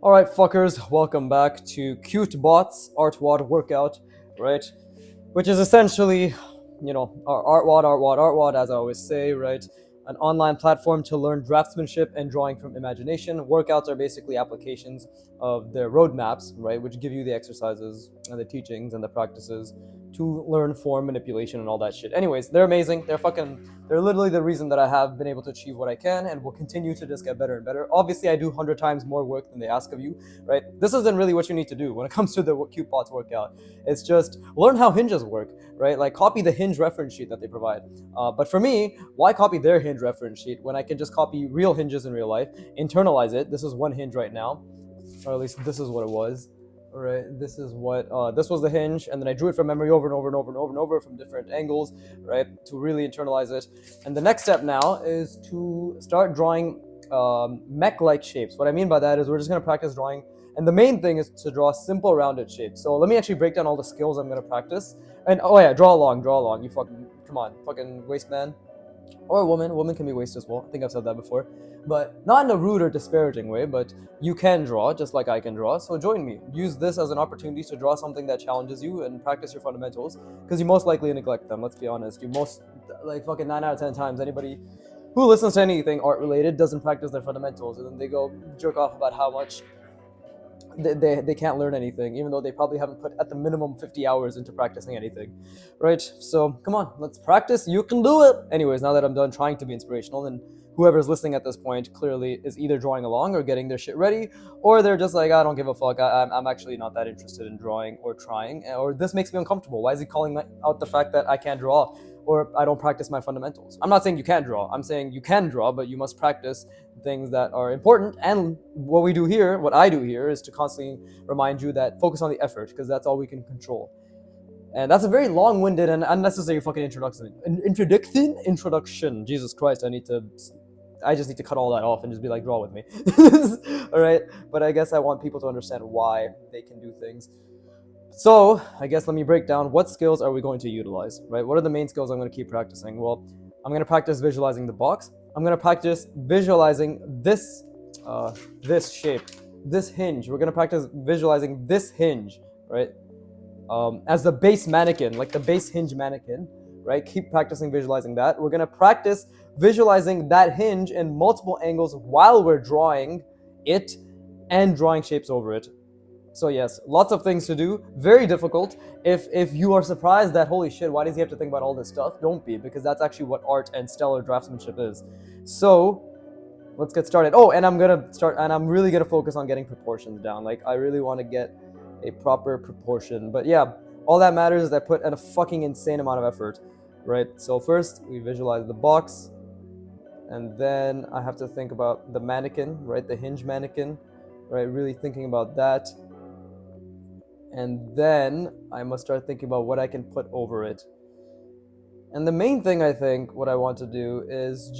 Alright, fuckers, welcome back to Cute Bots Artwod Workout, right? Which is essentially, our artwod, as I always say, right? An online platform to learn draftsmanship and drawing from imagination. Workouts are basically applications of their roadmaps, right? Which give you the exercises and the teachings and the practices to learn form manipulation and all that shit. Anyways, they're amazing. They're literally the reason that I have been able to achieve what I can and will continue to just get better and better. Obviously, I do 100 times more work than they ask of you, right? This isn't really what you need to do when it comes to the Cute Bots workout. It's just learn how hinges work, right? Like copy the hinge reference sheet that they provide. But for me, why copy their hinge reference sheet when I can just copy real hinges in real life, internalize it? This is one hinge right now, or at least this is what it was. All right, this was the hinge, and then I drew it from memory over and over and over and over and over from different angles, right, to really internalize it. And the next step now is to start drawing mech-like shapes. What I mean by that is we're just gonna practice drawing, and the main thing is to draw simple rounded shapes. So let me actually break down all the skills I'm gonna practice. And oh yeah, draw along. You fucking come on, fucking waste man or a woman. Woman can be waste as well. I think I've said that before, but not in a rude or disparaging way. But you can draw just like I can draw. So join me. Use this as an opportunity to draw something that challenges you and practice your fundamentals, because you most likely neglect them. Let's be honest. You most like fucking 9 out of 10 times anybody who listens to anything art related doesn't practice their fundamentals, and then they go jerk off about how much they can't learn anything, even though they probably haven't put at the minimum 50 hours into practicing anything, right? So come on, let's practice. You can do it. Anyways, now that I'm done trying to be inspirational, then whoever's listening at this point clearly is either drawing along or getting their shit ready, or they're just like, I don't give a fuck. I'm actually not that interested in drawing or trying, or this makes me uncomfortable. Why is he calling out the fact that I can't draw or I don't practice my fundamentals? I'm not saying you can't draw. I'm saying you can draw, but you must practice things that are important. And what I do here, is to constantly remind you that focus on the effort, because that's all we can control. And that's a very long-winded and unnecessary fucking introduction. Jesus Christ, I just need to cut all that off and just be like, draw with me. All right, but I guess I want people to understand why they can do things. So I guess let me break down what skills are we going to utilize, right? What are the main skills I'm going to keep practicing? Well, I'm going to practice visualizing the box. I'm going to practice visualizing this shape, this hinge. We're going to practice visualizing this hinge, right? As the base mannequin, like the base hinge mannequin, right? Keep practicing visualizing that. We're going to practice visualizing that hinge in multiple angles while we're drawing it and drawing shapes over it. So yes, lots of things to do. Very difficult. If you are surprised that holy shit, why does he have to think about all this stuff? Don't be, because that's actually what art and stellar draftsmanship is. So let's get started. Oh, and I'm really gonna focus on getting proportions down. Like I really want to get a proper proportion. But yeah, all that matters is I put in a fucking insane amount of effort, right? So first we visualize the box, and then I have to think about the mannequin, right? The hinge mannequin, right? Really thinking about that. And then I must start thinking about what I can put over it. And the main thing I think what I want to do is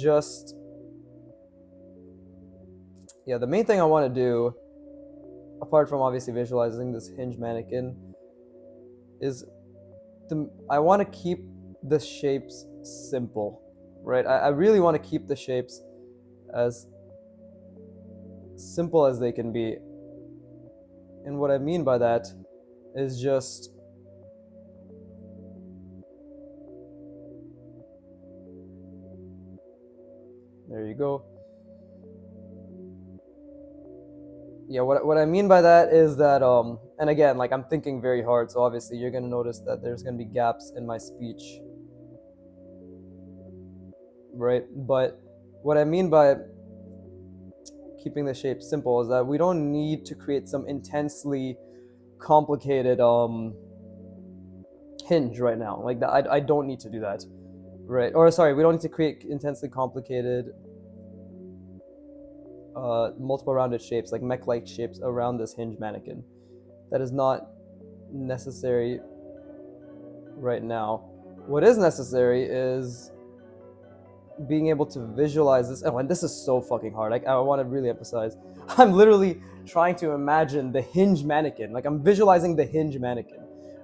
the main thing I want to do, apart from obviously visualizing this hinge mannequin, is I want to keep the shapes simple, right? I really want to keep the shapes as simple as they can be. And what I mean by that is just there you go. Yeah, what I mean by that is that and again, like I'm thinking very hard, so obviously you're gonna notice that there's gonna be gaps in my speech, right? But what I mean by keeping the shape simple is that we don't need to create some intensely complicated hinge right now. Like that, I don't need to do that, right? Or sorry, we don't need to create intensely complicated multiple rounded shapes, like mech-like shapes around this hinge mannequin. That is not necessary right now. What is necessary is being able to visualize this. Oh, and this is so fucking hard. Like, I want to really emphasize, I'm literally trying to imagine the hinge mannequin. Like, I'm visualizing the hinge mannequin,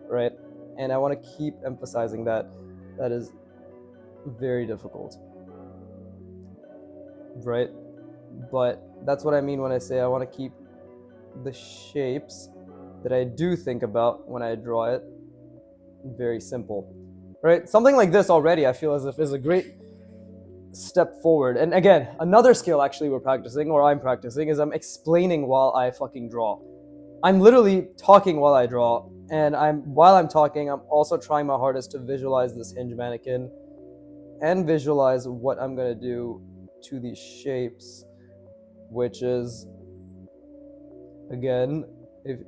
right? And I want to keep emphasizing that. That is very difficult, right? But that's what I mean when I say I want to keep the shapes that I do think about when I draw it. Very simple, right? Something like this already, I feel as if is a great step forward. And again, another skill actually we're practicing, or I'm practicing, is I'm explaining while I fucking draw. I'm literally talking while I draw, and while I'm talking, I'm also trying my hardest to visualize this hinge mannequin and visualize what I'm gonna do to these shapes, which is, again, if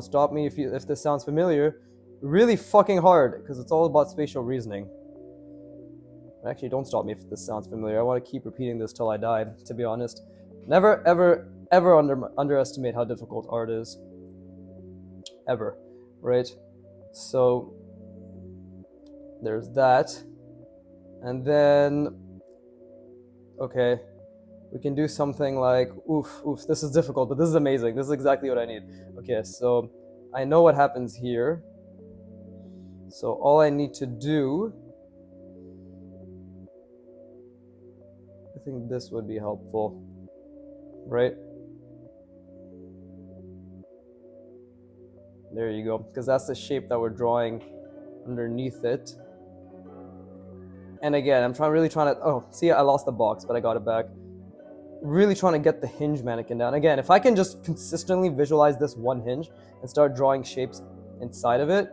stop me if this sounds familiar, really fucking hard, because it's all about spatial reasoning. Actually, don't stop me if this sounds familiar. I want to keep repeating this till I die, to be honest. Never, ever, ever underestimate how difficult art is. Ever, right? So, there's that. And then, okay, we can do something like, oof, this is difficult, but this is amazing. This is exactly what I need. Okay, so I know what happens here. So all I need to do, I think this would be helpful, right? There you go, because that's the shape that we're drawing underneath it. And again, I'm really trying to, oh, see, I lost the box, but I got it back. Really trying to get the hinge mannequin down. Again, if I can just consistently visualize this one hinge and start drawing shapes inside of it,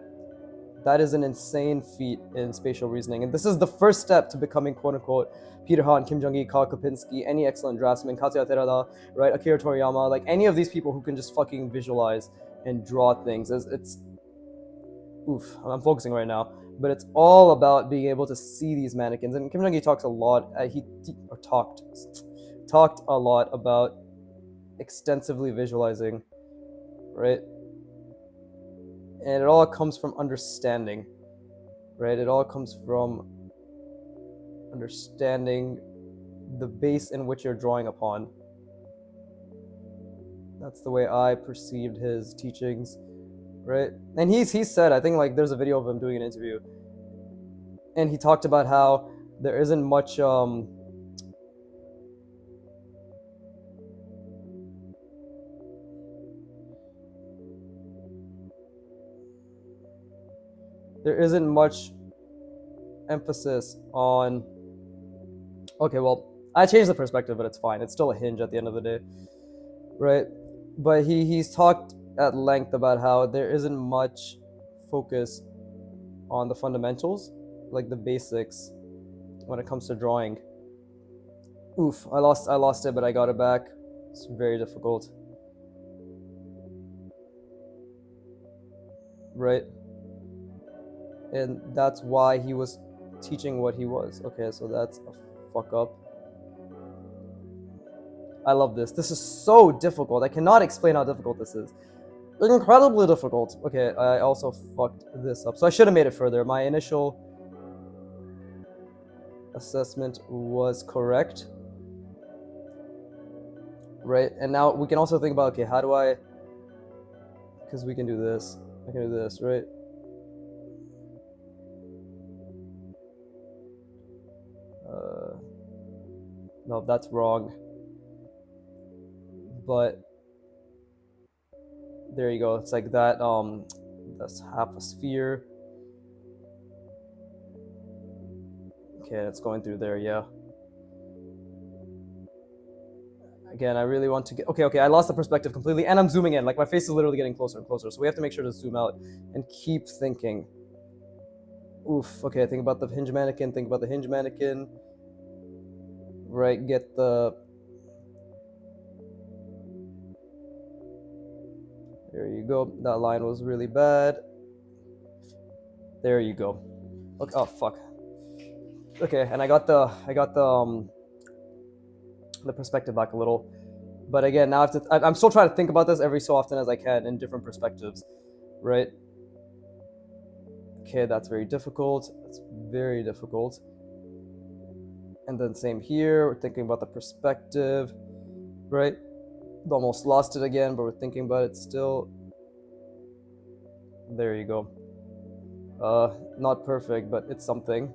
that is an insane feat in spatial reasoning. And this is the first step to becoming, quote unquote, Peter Han, Kim Jong-il, Karl Kopinski, any excellent draftsman, Katsuya Terada, right, Akira Toriyama, like any of these people who can just fucking visualize and draw things. It's oof, I'm focusing right now, but it's all about being able to see these mannequins. And Kim Jong-il talks a lot, talked a lot about extensively visualizing, right? And it all comes from understanding, right? It all comes from understanding the base in which you're drawing upon. That's the way I perceived his teachings, right? And he said, I think like there's a video of him doing an interview, and he talked about how there isn't much emphasis on, okay, well, I changed the perspective, but it's fine. It's still a hinge at the end of the day, right? But he's talked at length about how there isn't much focus on the fundamentals, like the basics, when it comes to drawing. Oof, I lost it, but I got it back. It's very difficult, right? And that's why he was teaching what he was. Okay, so that's a fuck up. I love this. This is so difficult. I cannot explain how difficult this is. Incredibly difficult. Okay, I also fucked this up. So I should have made it further. My initial assessment was correct. Right? And now we can also think about, okay, how do I... Because we can do this. I can do this, right? No, that's wrong. But there you go. It's like that. That's half a sphere. Okay, it's going through there. Yeah. Again, I really want to get... Okay, I lost the perspective completely, and I'm zooming in. Like, my face is literally getting closer and closer, so we have to make sure to zoom out and keep thinking. Oof. Okay, think about the hinge mannequin. Right, get the... There you go. That line was really bad. There you go. Okay, oh, fuck. Okay, and I got the perspective back a little. But again, now I'm still trying to think about this every so often as I can in different perspectives, right? Okay, that's very difficult. That's very difficult. And then same here, we're thinking about the perspective, right? Almost lost it again, but we're thinking about it still. There you go. Not perfect, but it's something.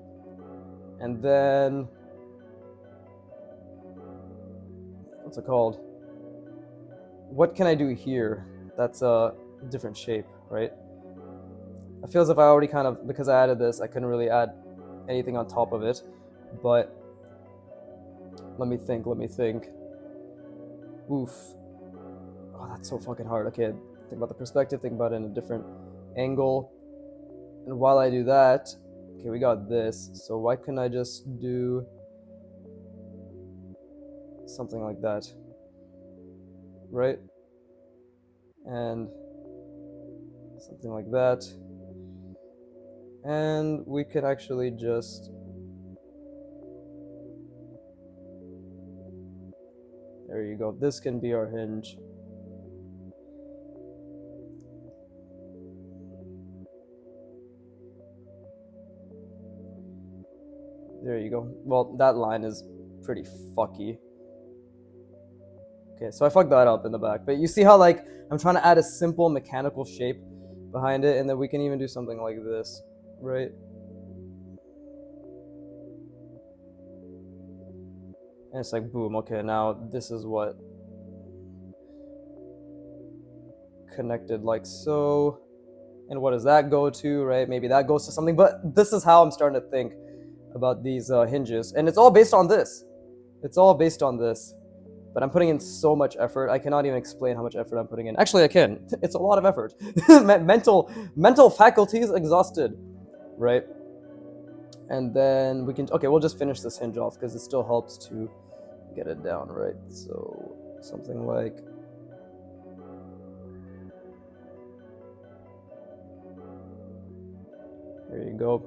And then, what's it called? What can I do here? that's a different shape, right? I feel as if I already kind of, because I added this, I couldn't really add anything on top of it. But let me think. Oof. Oh, that's so fucking hard. Okay, think about the perspective, think about it in a different angle. And while I do that, okay, we got this. So why couldn't I just do something like that? Right? And something like that. And we could actually just, there you go. This can be our hinge. There you go. Well, that line is pretty fucky. Okay, so I fucked that up in the back. But you see how, like, I'm trying to add a simple mechanical shape behind it, and then we can even do something like this, right? And it's like, boom, okay, now this is what connected like so. And what does that go to, right? Maybe that goes to something, but this is how I'm starting to think about these hinges. And it's all based on this. It's all based on this. But I'm putting in so much effort. I cannot even explain how much effort I'm putting in. Actually, I can. It's a lot of effort. mental faculties exhausted, right? And then we can, okay, we'll just finish this hinge off because it still helps to get it down, right? So something like, there you go.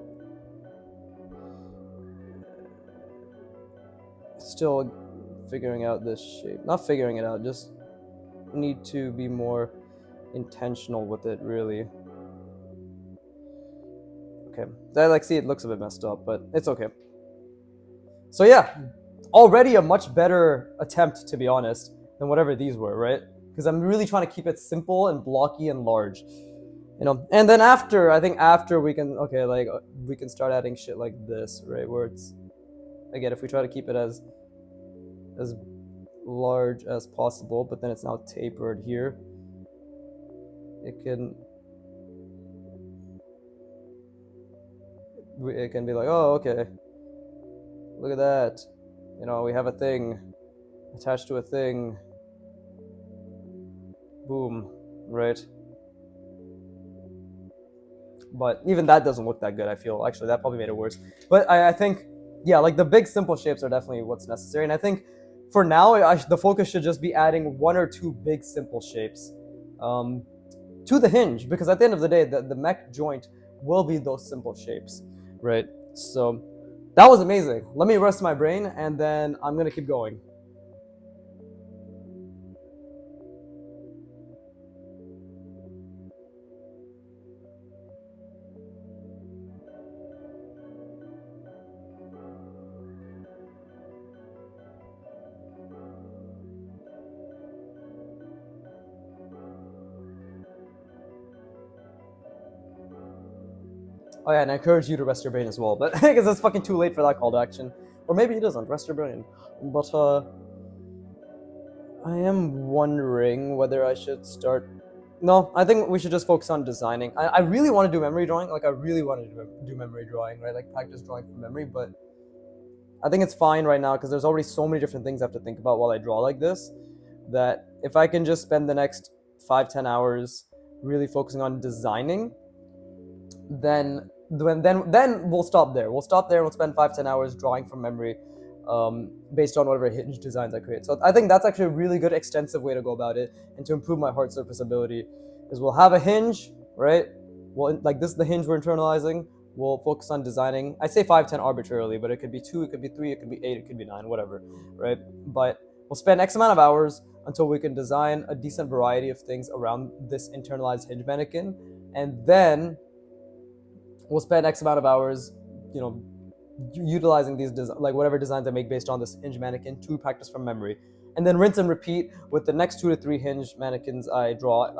Still figuring out this shape. Not figuring it out, just need to be more intentional with it, really. Okay, I like see it looks a bit messed up, but it's okay. So yeah, already a much better attempt, to be honest, than whatever these were, right? Because I'm really trying to keep it simple and blocky and large, you know. And then after, I think after we can, okay, like we can start adding shit like this, right? Where it's, again, if we try to keep it as large as possible, but then it's now tapered here, it can be like, oh, okay, look at that, you know, we have a thing attached to a thing, boom, right? But even that doesn't look that good, I feel. Actually, that probably made it worse. But I think, yeah, like the big simple shapes are definitely what's necessary. And I think for now, the focus should just be adding one or two big simple shapes to the hinge. Because at the end of the day, the mech joint will be those simple shapes, right? So that was amazing. Let me rest my brain, and then I'm going to keep going. Oh yeah, and I encourage you to rest your brain as well. But I guess it's fucking too late for that call to action. Or maybe it isn't. Rest your brain. But I am wondering whether I should start. No, I think we should just focus on designing. I really want to do memory drawing. Like I really want to do memory drawing, right? Like practice drawing from memory. But I think it's fine right now because there's already so many different things I have to think about while I draw like this. That if I can just spend the next 5-10 hours really focusing on designing, then we'll stop there. We'll stop there and we'll spend 5-10 hours drawing from memory, based on whatever hinge designs I create. So I think that's actually a really good extensive way to go about it, and to improve my hard surface ability is we'll have a hinge, right? Well, like this is the hinge we're internalizing. We'll focus on designing. I say 5-10 arbitrarily, but it could be 2, it could be 3, it could be 8, it could be 9, whatever, right? But we'll spend X amount of hours until we can design a decent variety of things around this internalized hinge mannequin, and then we'll spend X amount of hours, you know, utilizing these like whatever designs I make based on this hinge mannequin to practice from memory, and then rinse and repeat with the next 2 to 3 hinge mannequins I draw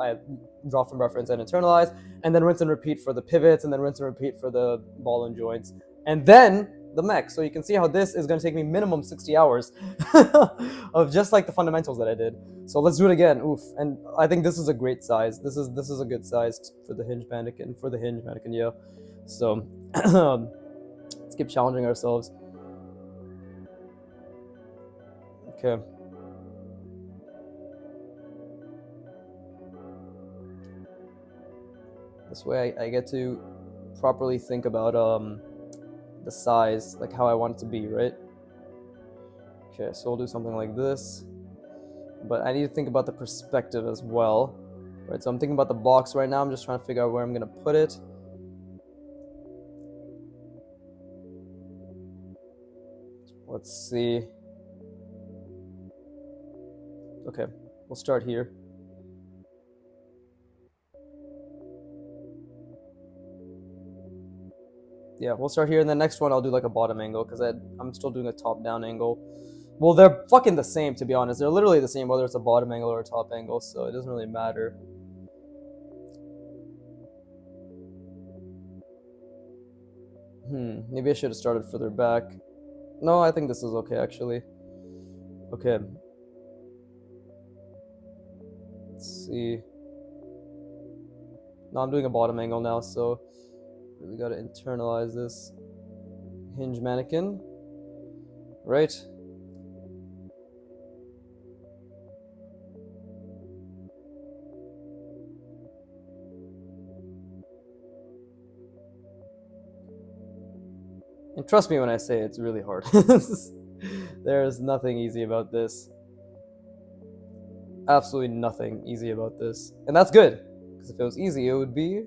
from reference and internalize, and then rinse and repeat for the pivots, and then rinse and repeat for the ball and joints, and then the mech. So you can see how this is going to take me minimum 60 hours of just like the fundamentals that I did. So let's do it again. Oof. And I think this is a great size. This is a good size for the hinge mannequin. Yeah. So let's keep challenging ourselves. Okay. This way I get to properly think about the size, like how I want it to be, right? Okay, so we'll do something like this. But I need to think about the perspective as well. Right, so I'm thinking about the box right now. I'm just trying to figure out where I'm gonna put it. Let's see. Okay, we'll start here. Yeah, we'll start here, and the next one I'll do like a bottom angle, because I'm still doing a top-down angle. Well, they're fucking the same, to be honest. They're literally the same, whether it's a bottom angle or a top angle, so it doesn't really matter. Maybe I should have started further back. No, I think this is okay, actually. Okay. Let's see. No, I'm doing a bottom angle now, so really gotta internalize this hinge mannequin. Right? And trust me when I say it's really hard. There's nothing easy about this. Absolutely nothing easy about this. And that's good, because if it was easy, it would be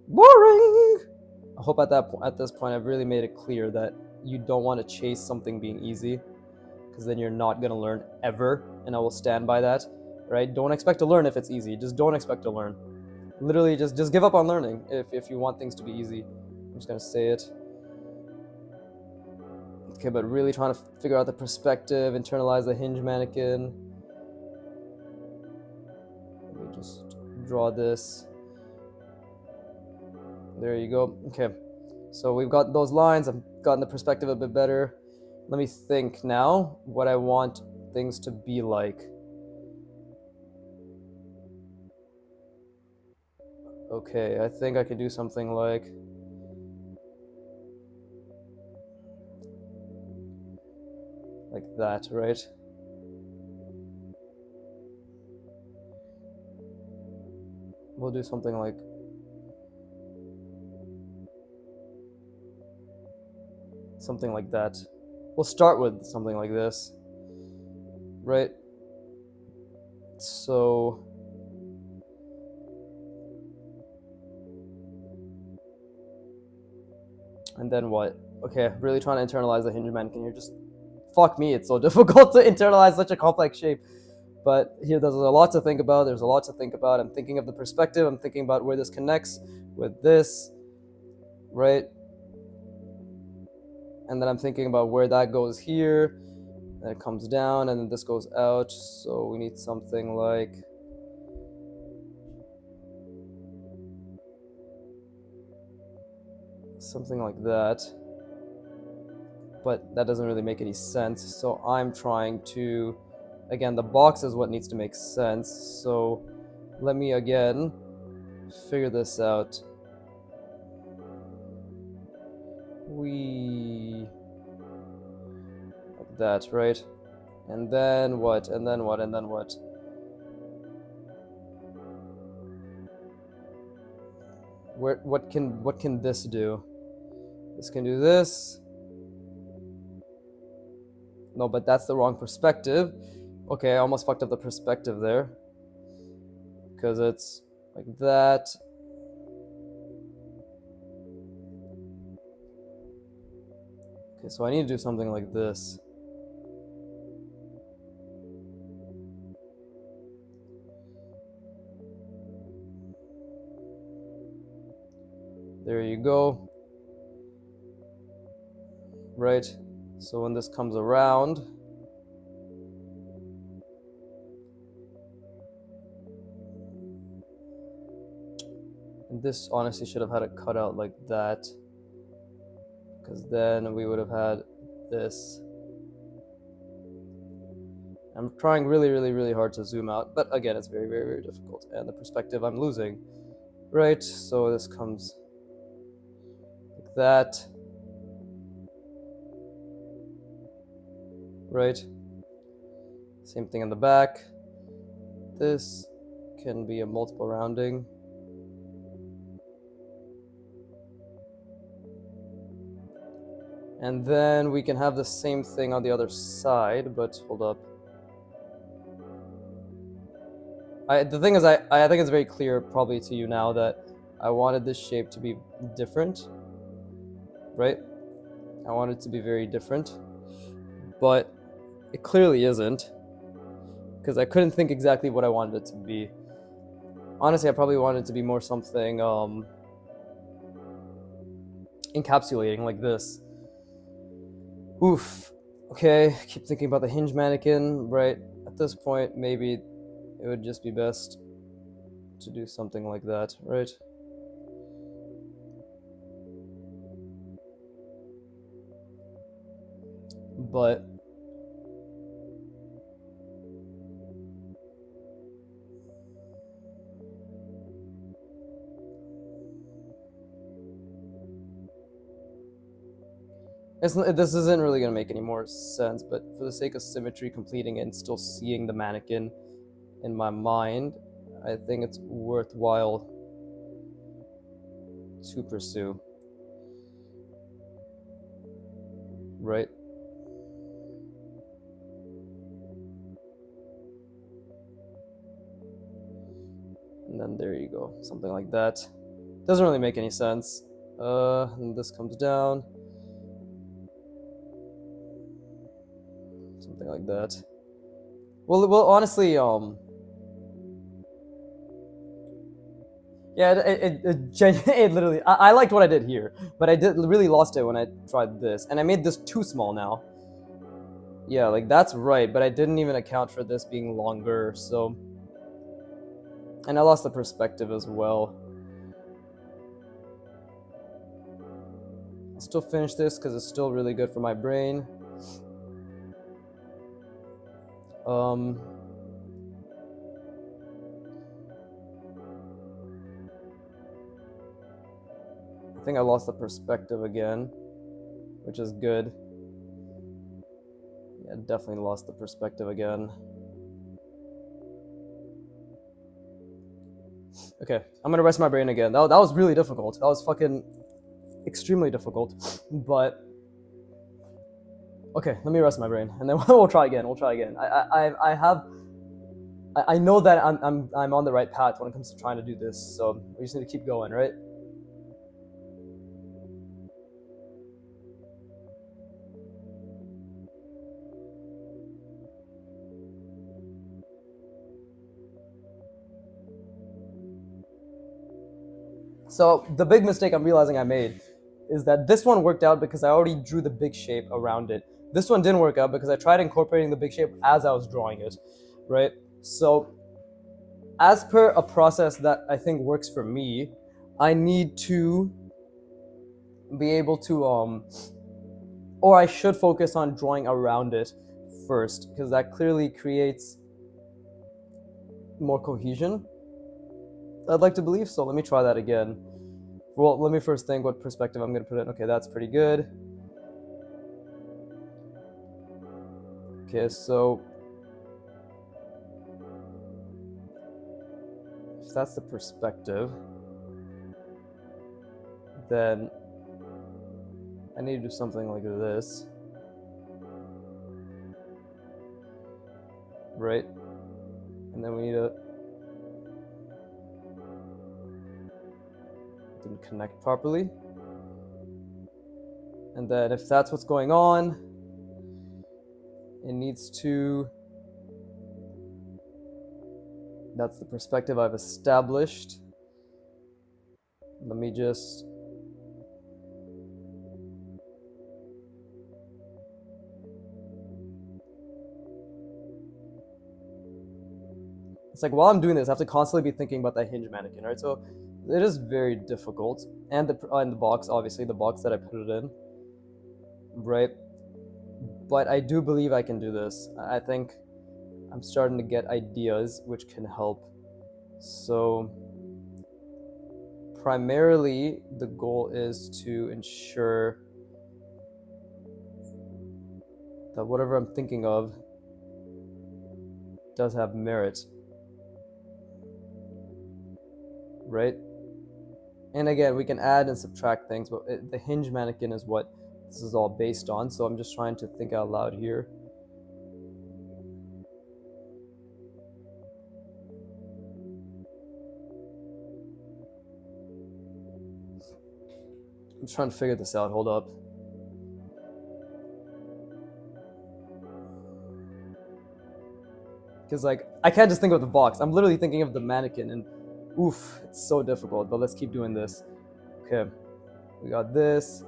boring. I hope at this point I've really made it clear that you don't want to chase something being easy, because then you're not going to learn ever, and I will stand by that, right? Don't expect to learn if it's easy. Just don't expect to learn. Literally, just give up on learning if you want things to be easy. I'm just going to say it. Okay, but really trying to figure out the perspective, internalize the hinge mannequin. Let me just draw this. There you go. Okay, so we've got those lines. I've gotten the perspective a bit better. Let me think now what I want things to be like. Okay, I think I could do something like that, right? We'll do something like that. We'll start with something like this, right? So and then what? Okay, really trying to internalize the hinge mannequin here. Just fuck me, it's so difficult to internalize such a complex shape. But here, there's a lot to think about. I'm thinking of the perspective. I'm thinking about where this connects with this, right? And then I'm thinking about where that goes here. Then it comes down, and then this goes out. So we need something like that. But that doesn't really make any sense. So I'm trying to, again, the box is what needs to make sense. So let me again figure this out. Like that, right? And then what? And then what? And then what? What can this do? This can do this. No, but that's the wrong perspective. Okay, I almost fucked up the perspective there, because it's like that. Okay, so I need to do something like this. There you go. Right? So when this comes around, and this honestly should have had it cut out like that, because then we would have had this. I'm trying really, really, really hard to zoom out, but again, it's very, very, very difficult, and the perspective I'm losing. Right, so this comes like that. Right. Same thing in the back. This can be a multiple rounding. And then we can have the same thing on the other side, but hold up. The thing is, I think it's very clear probably to you now that I wanted this shape to be different, right? I want it to be very different, but it clearly isn't, because I couldn't think exactly what I wanted it to be. Honestly, I probably wanted it to be more something encapsulating like this. Oof. Okay, keep thinking about the hinge mannequin, right? At this point, maybe it would just be best to do something like that, right? But this isn't really going to make any more sense, but for the sake of symmetry, completing it and still seeing the mannequin in my mind, I think it's worthwhile to pursue. Right? And then there you go, something like that. Doesn't really make any sense. And this comes down. Something like that. Well, honestly, yeah, it literally, I liked what I did here, but I really lost it when I tried this, and I made this too small now. Yeah, like that's right, but I didn't even account for this being longer, so, and I lost the perspective as well. I'll still finish this because it's still really good for my brain. I think I lost the perspective again, which is good. Yeah, definitely lost the perspective again. Okay, I'm gonna rest my brain again. That was really difficult. That was fucking extremely difficult, but okay, let me rest my brain, and then we'll try again. I know that I'm on the right path when it comes to trying to do this, so we just need to keep going, right? So the big mistake I'm realizing I made is that this one worked out because I already drew the big shape around it. This one didn't work out because I tried incorporating the big shape as I was drawing it, right? So as per a process that I think works for me, I need to be able to, or I should focus on drawing around it first, because that clearly creates more cohesion, I'd like to believe. So let me try that again. Well, let me first think what perspective I'm going to put in. Okay, that's pretty good. Okay, so if that's the perspective, then I need to do something like this, right? And then we need to, didn't connect properly. And then if that's what's going on, it needs to, that's the perspective I've established. Let me just, it's like while I'm doing this, I have to constantly be thinking about that hinge mannequin, right? So it is very difficult. And the box, obviously, the box that I put it in. right? But I do believe I can do this. I think I'm starting to get ideas which can help. So primarily the goal is to ensure that whatever I'm thinking of does have merit, right? And again, we can add and subtract things, but the hinge mannequin is what this is all based on. So I'm just trying to think out loud here. I'm trying to figure this out. Hold up. Because, like, I can't just think of the box. I'm literally thinking of the mannequin, and oof, it's so difficult. But let's keep doing this. Okay, we got this.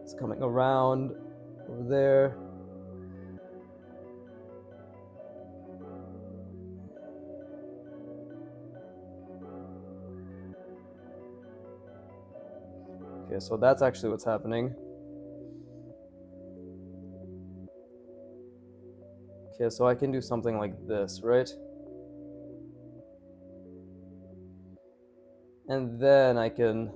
It's coming around over there. Okay, so that's actually what's happening. Okay, so I can do something like this, right? And then I can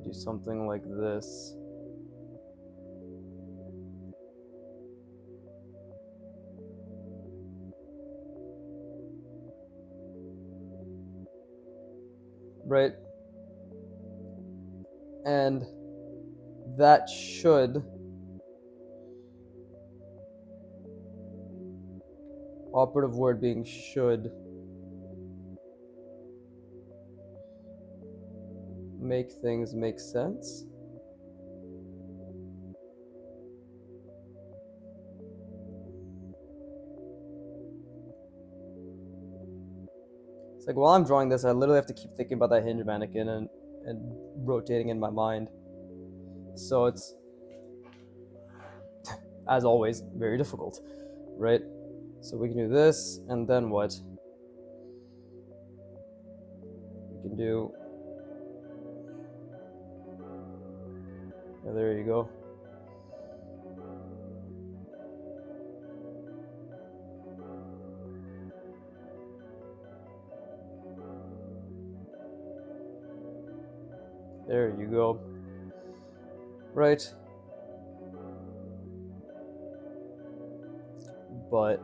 do something like this. Right? And that should, operative word being should, make things make sense. It's like while I'm drawing this, I literally have to keep thinking about that hinge mannequin and rotating in my mind. So it's, as always, very difficult, right? So we can do this, and then what? We can do, yeah, there you go. There you go. Right? But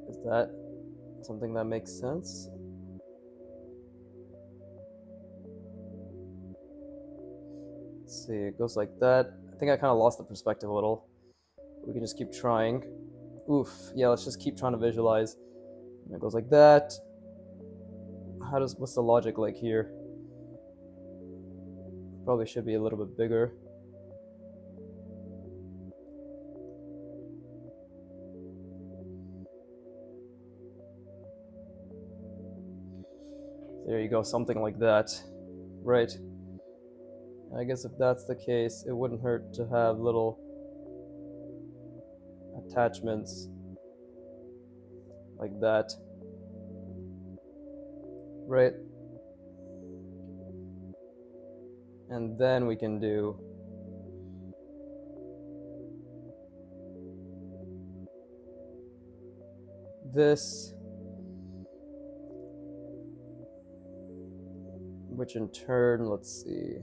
is that something that makes sense? Let's see, it goes like that. I think I kind of lost the perspective a little. We can just keep trying. Oof, yeah, let's just keep trying to visualize. And it goes like that. What's the logic like here? Probably should be a little bit bigger. There you go, something like that. Right. I guess if that's the case, it wouldn't hurt to have little attachments like that. Right? And then we can do this, which in turn, let's see.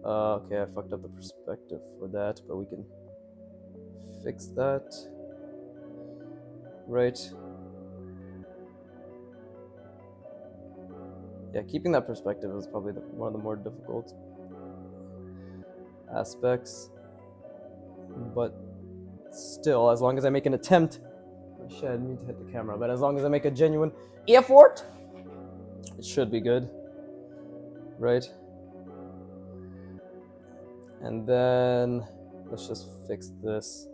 Okay, I fucked up the perspective for that, but we can fix that. Right. Yeah, keeping that perspective is probably one of the more difficult aspects. But still, as long as I make an attempt, shit, I didn't mean to hit the camera, but as long as I make a genuine effort, it should be good. Right? And then let's just fix this.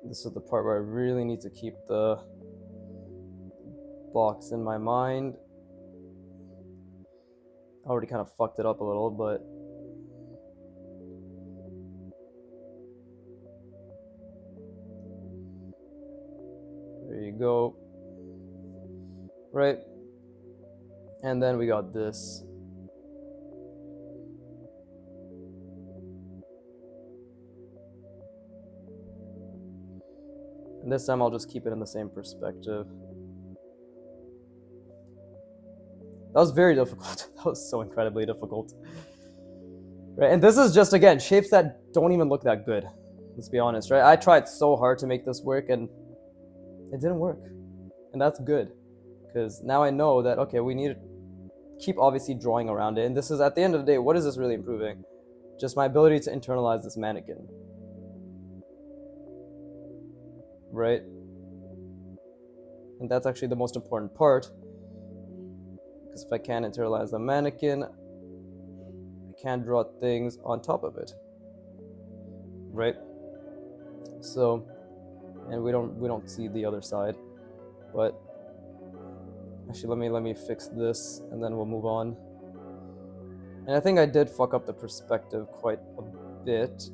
This is the part where I really need to keep the box in my mind. I already kind of fucked it up a little, but go. Right? And then we got this. And this time I'll just keep it in the same perspective. That was very difficult. That was so incredibly difficult. Right, and this is just, again, shapes that don't even look that good. Let's be honest, right? I tried so hard to make this work and it didn't work. And that's good. Because now I know that, okay, we need to keep obviously drawing around it. And this is, at the end of the day, what is this really improving? Just my ability to internalize this mannequin. Right? And that's actually the most important part. Because if I can't internalize the mannequin, I can't draw things on top of it. Right? So, and we don't see the other side. But actually, let me fix this and then we'll move on. And I think I did fuck up the perspective quite a bit.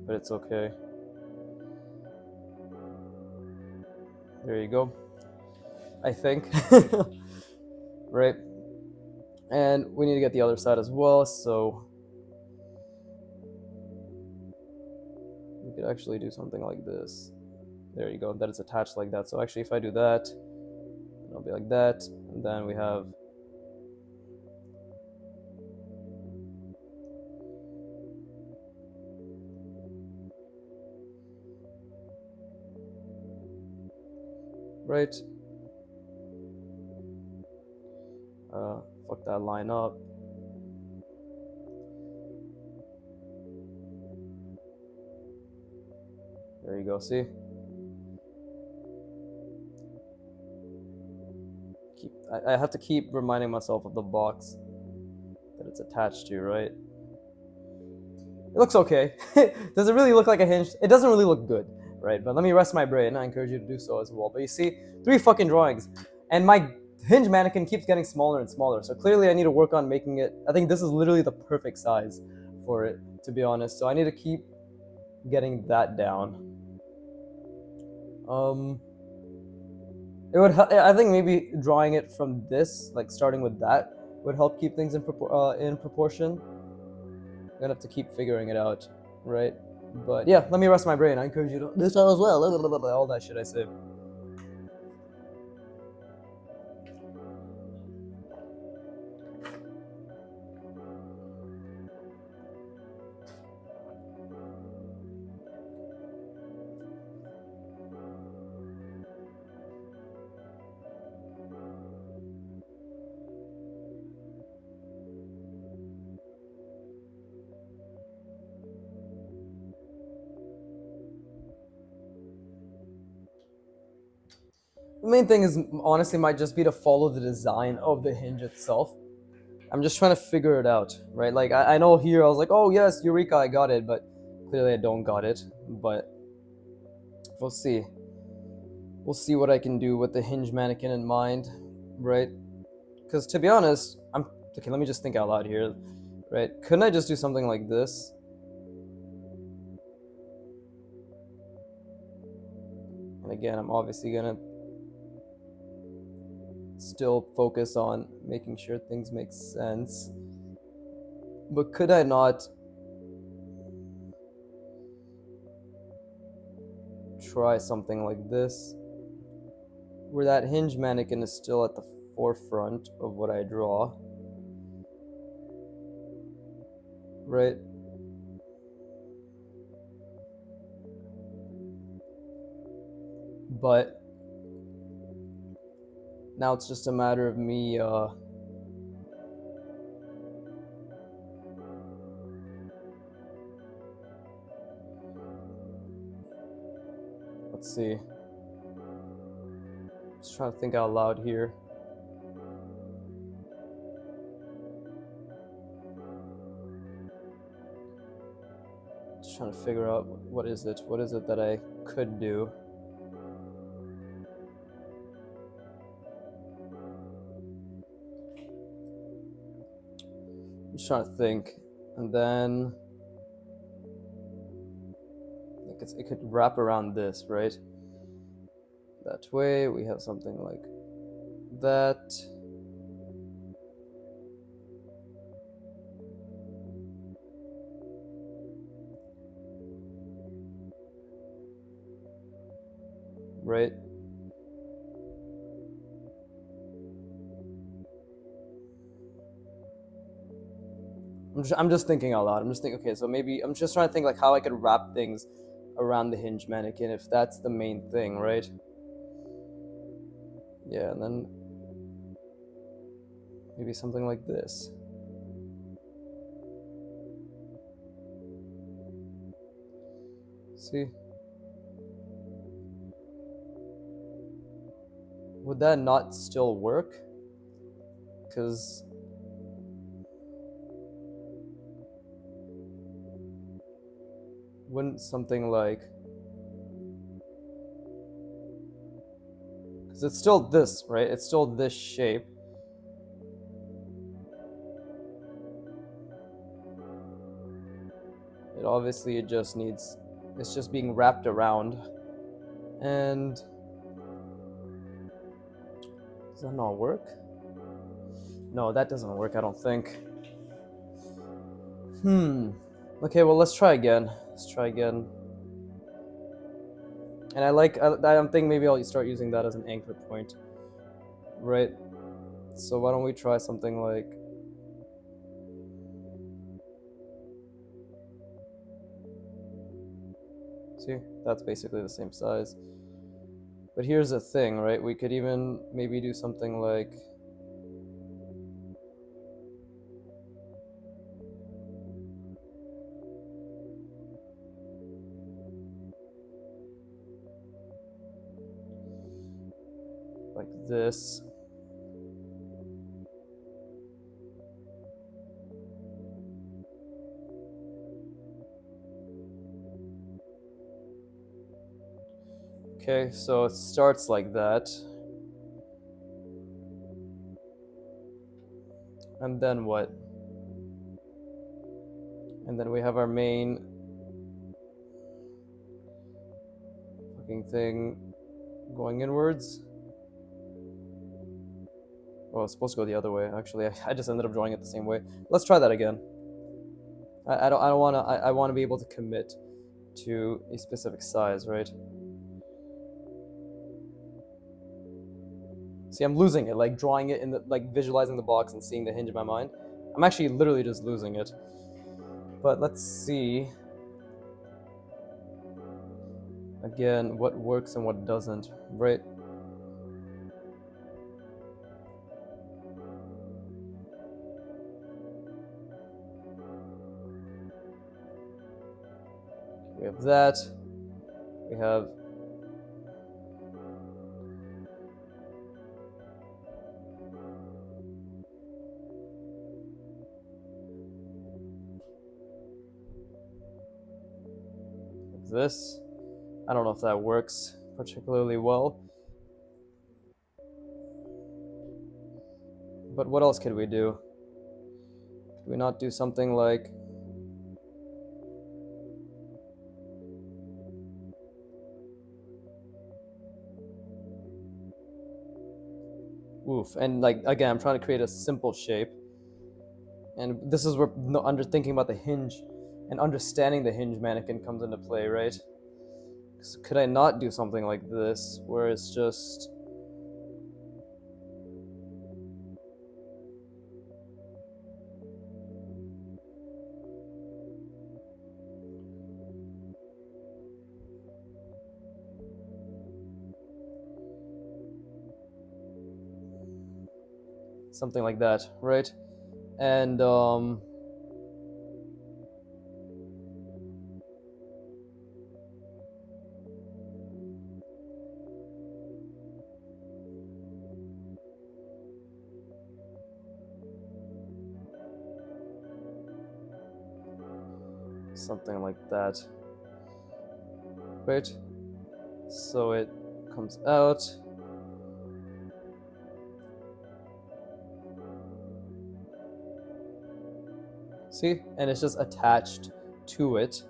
But it's okay. There you go. I think. Right? And we need to get the other side as well, so we could actually do something like this. There you go, that is attached like that. So actually if I do that, it'll be like that, and then we have right. Fuck that line up. There you go, see? I have to keep reminding myself of the box that it's attached to, right? It looks okay. Does it really look like a hinge? It doesn't really look good, right? But let me rest my brain. I encourage you to do so as well. But you see, 3 fucking drawings. And my hinge mannequin keeps getting smaller and smaller. So clearly I need to work on making it. I think this is literally the perfect size for it, to be honest. So I need to keep getting that down. It would. I think maybe drawing it from this, like starting with that, would help keep things in proportion. I'm gonna have to keep figuring it out, right? But yeah, let me rest my brain. I encourage you to do so as well. All that shit I say. The main thing is honestly might just be to follow the design of the hinge itself. I'm just trying to figure it out, right? Like I know here I was like, oh yes, Eureka, I got it, but clearly I don't got it. But we'll see. We'll see what I can do with the hinge mannequin in mind, right? Because to be honest, okay. Let me just think out loud here, right? Couldn't I just do something like this? And again, I'm obviously gonna still focus on making sure things make sense. But could I not try something like this, where that hinge mannequin is still at the forefront of what I draw, right? But now it's just a matter of me let's see. Just trying to think out loud here. Just trying to figure out what is it that I could do. I'm just trying to think, and then it could wrap around this, right? That way we have something like that. Right? I'm just thinking out loud. I'm just thinking, okay, so maybe I'm just trying to think like how I could wrap things around the hinge mannequin if that's the main thing, right? Yeah, and then maybe something like this. See? Would that not still work? Because wouldn't something like, because it's still this, right? It's still this shape. It obviously it just needs, it's just being wrapped around. And does that not work? No, that doesn't work, I don't think. Okay, well, let's try again. Let's try again. And I'm thinking maybe I'll start using that as an anchor point. Right? So why don't we try something like... See? That's basically the same size. But here's the thing, right? We could even maybe do something like... like this. Okay, so it starts like that. And then what? And then we have our main fucking thing going inwards. Oh, it's supposed to go the other way. Actually, I just ended up drawing it the same way. Let's try that again. I don't want to. I want to be able to commit to a specific size, right? See, I'm losing it. Like drawing it in the, like visualizing the box and seeing the hinge in my mind. I'm actually literally just losing it. But let's see. Again, what works and what doesn't, right? We have that. We have this. I don't know if that works particularly well. But what else could we do? Could we not do something like... Oof, and like, again, I'm trying to create a simple shape. And this is where under thinking about the hinge and understanding the hinge mannequin comes into play, right? Could I not do something like this, where it's just... something like that, right? And something like that, right? So it comes out. See? And it's just attached to it.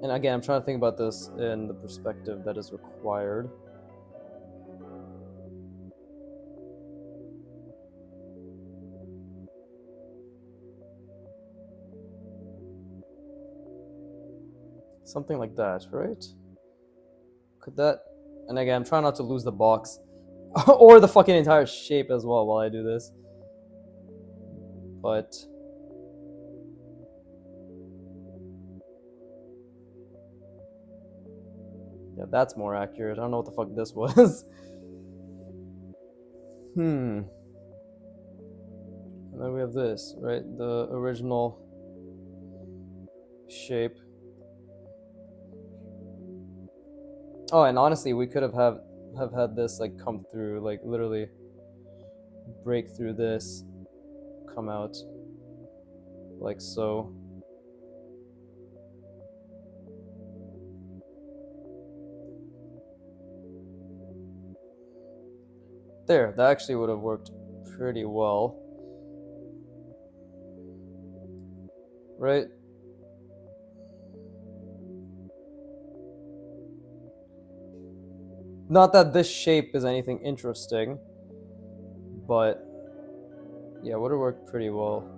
And again, I'm trying to think about this in the perspective that is required. Something like that, right? Could that... And again, I'm trying not to lose the box. Or the fucking entire shape as well while I do this. But... yeah, that's more accurate. I don't know what the fuck this was. And then we have this, right? The original shape. Oh, and honestly, we could have had this like come through, like literally break through this, come out like so. There, that actually would have worked pretty well. Right? Not that this shape is anything interesting, but yeah, would have worked pretty well.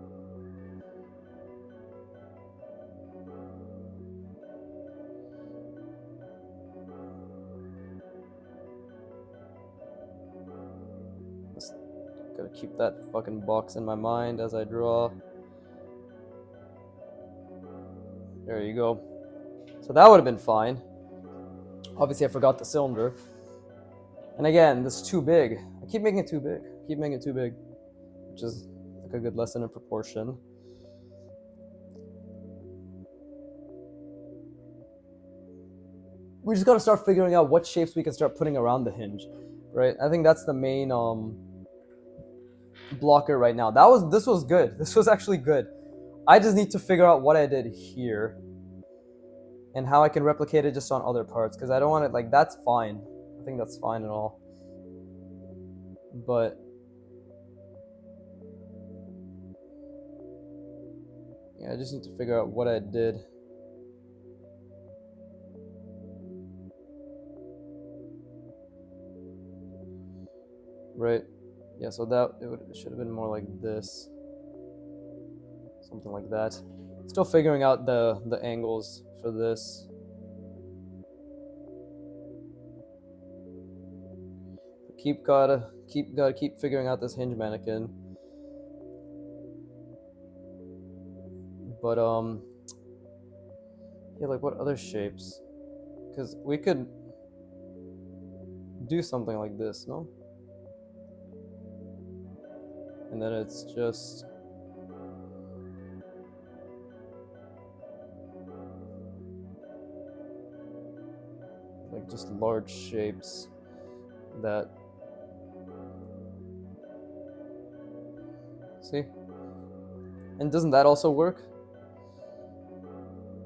Just gotta keep that fucking box in my mind as I draw. There you go. So that would have been fine. Obviously, I forgot the cylinder. And again, this is too big. I keep making it too big. Which is like a good lesson in proportion. We just gotta start figuring out what shapes we can start putting around the hinge, right? I think that's the main blocker right now. This was good. This was actually good. I just need to figure out what I did here and how I can replicate it just on other parts, because I don't want it like... that's fine. I think that's fine and all. But yeah, I just need to figure out what I did. Right? Yeah, so it should have been more like this. Something like that. Still figuring out the angles for this. Gotta keep figuring out this hinge mannequin. But yeah, like what other shapes? Because we could do something like this, no? And then it's just... like just large shapes that... see? And doesn't that also work?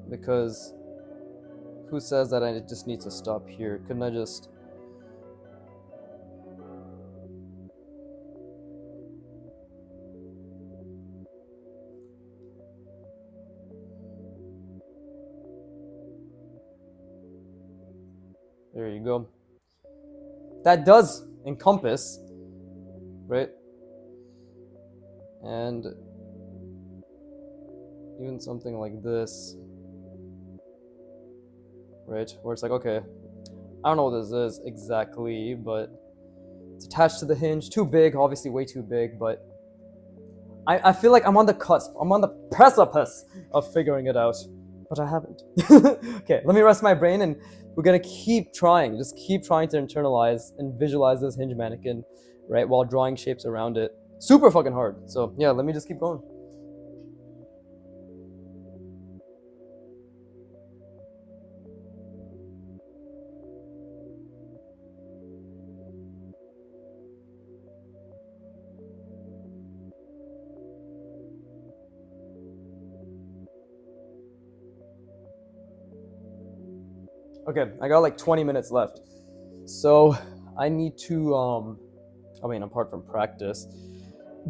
Because who says that I just need to stop here? Couldn't I just... there you go. That does encompass, right? And even something like this, right? Where it's like, okay, I don't know what this is exactly, but it's attached to the hinge. Too big, obviously way too big, but I feel like I'm on the cusp. I'm on the precipice of figuring it out, but I haven't. Okay, let me rest my brain, and we're gonna keep trying. Just keep trying to internalize and visualize this hinge mannequin, right, while drawing shapes around it. Super fucking hard. So yeah, let me just keep going. Okay, I got like 20 minutes left. So I need to, I mean, apart from practice,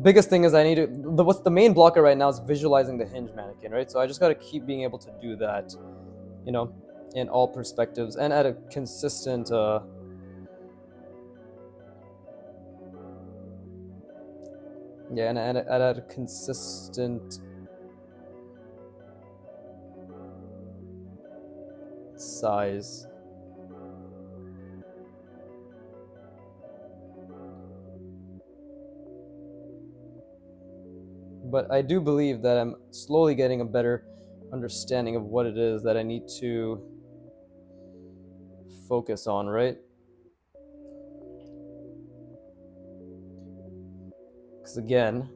biggest thing is I need to, what's the main blocker right now is visualizing the hinge mannequin, right? So I just gotta keep being able to do that. you know, in all perspectives and at a consistent yeah, and at a consistent size. But I do believe that I'm slowly getting a better understanding of what it is that I need to focus on, right? Because again,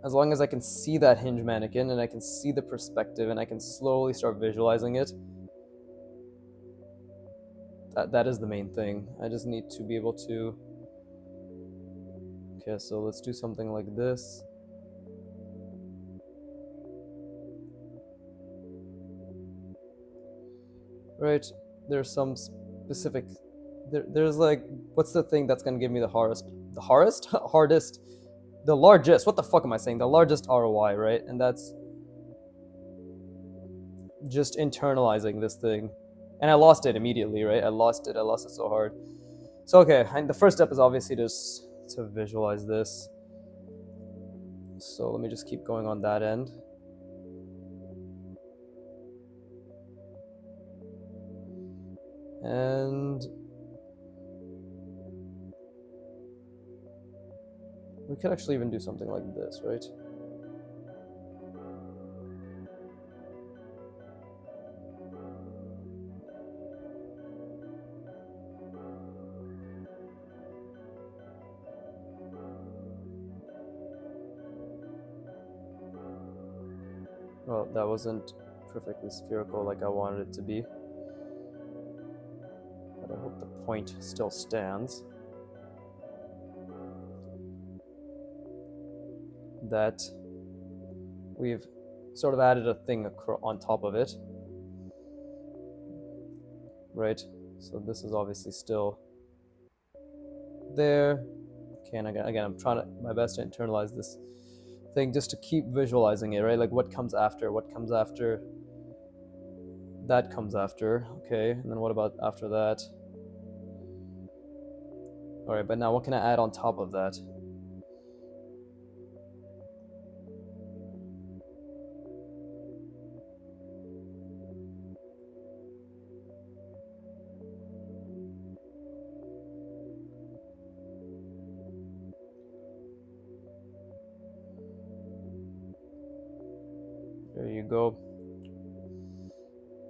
as long as I can see that hinge mannequin and I can see the perspective and I can slowly start visualizing it, that is the main thing. I just need to be able to. Okay, so let's do something like this. Right, there's some specific. There's like, what's the thing that's gonna give me the hardest? The hardest? Hardest? The largest. What the fuck am I saying? The largest ROI, right? And that's just internalizing this thing. And I lost it immediately, right? I lost it so hard. So okay, and the first step is obviously just to visualize this. So let me just keep going on that end. And we could actually even do something like this, right? Well, that wasn't perfectly spherical like I wanted it to be. But I hope the point still stands. That we've sort of added a thing on top of it. Right? So this is obviously still there. Okay, and again, I'm trying my best to internalize this thing just to keep visualizing it, right? Like what comes after, that comes after, okay, and then what about after that? All right, but now what can I add on top of that? There you go.